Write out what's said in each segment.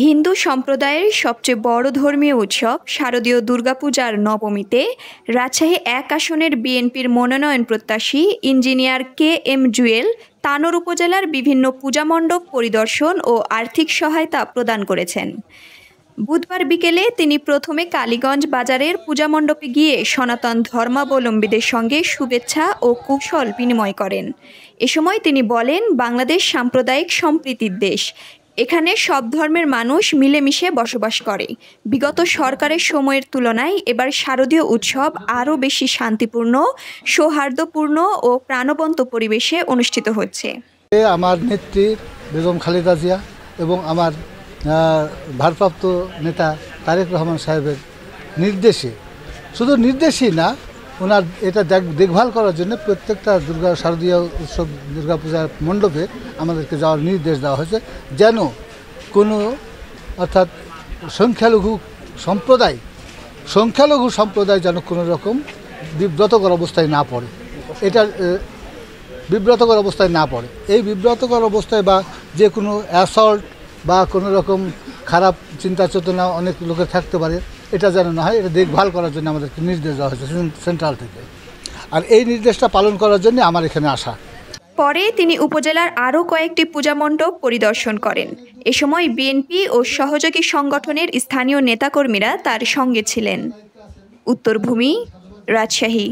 হিন্দু সম্প্রদায়ের সবচেয়ে বড় ধর্মীয় উৎসব শারদীয় দুর্গাপূজার নবমীতে রাজশাহী ১ আসনের বিএনপির মনোনয়ন প্রত্যাশী ইঞ্জিনিয়ার কে এম জুয়েল তানোর উপজেলার বিভিন্ন পূজামণ্ডপ পরিদর্শন ও আর্থিক সহায়তা প্রদান করেছেন। বুধবার বিকেলে তিনি প্রথমে কালীগঞ্জ বাজারের পূজামণ্ডপে গিয়ে সনাতন ধর্মাবলম্বীদের সঙ্গে শুভেচ্ছা ও কুশল বিনিময় করেন। এ সময় তিনি বলেন, বাংলাদেশ সাম্প্রদায়িক সম্প্রীতির দেশ। এখানে সব ধর্মের মানুষ মিলেমিশে বসবাস করে। বিগত সরকারের সময়ের তুলনায় এবার শারদীয় উৎসব আরও বেশি শান্তিপূর্ণ, সৌহার্দ্যপূর্ণ ও প্রাণবন্ত পরিবেশে অনুষ্ঠিত হচ্ছে। আমার নেত্রী বেগম খালেদা জিয়া এবং আমার ভারপ্রাপ্ত নেতা তারেক রহমান সাহেবের নির্দেশে, শুধু নির্দেশই না, ওনার এটা দেখভাল করার জন্য প্রত্যেকটা শারদীয় উৎসব দুর্গাপূজার মণ্ডপে আমাদেরকে যাওয়ার নির্দেশ দেওয়া হয়েছে, যেন কোনো অর্থাৎ সংখ্যালঘু সম্প্রদায় যেন কোনো রকম বিব্রতকর অবস্থায় না পড়ে। এটা বিব্রতকর অবস্থায় না পড়ে। এই বিব্রতকর অবস্থায় বা যে কোনো অ্যাসল্ট বা কোনো রকম খারাপ চিন্তা চেতনা অনেক লোকের থাকতে পারে, এটা যেন না হয়, এটা দেখভাল করার জন্য আমাদেরকে নির্দেশ দেওয়া হয়েছে সেন্ট্রাল থেকে। আর এই নির্দেশটা পালন করার জন্য আমার এখানে আসা। পরে তিনি উপজেলার আরও কয়েকটি পূজামণ্ডপ পরিদর্শন করেন। এ সময় বিএনপি ও সহযোগী সংগঠনের স্থানীয় নেতাকর্মীরা তার সঙ্গে ছিলেন। উত্তরভূমি, রাজশাহী।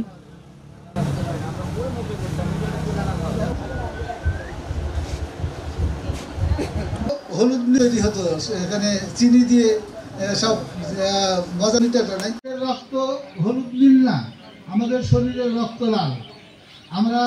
হলুদ তৈরি হতো, এখানে চিনি দিয়ে সব মজা নিতে নাই। রক্ত হলুদ নীল না, আমাদের শরীরের রক্ত লাল। আমরা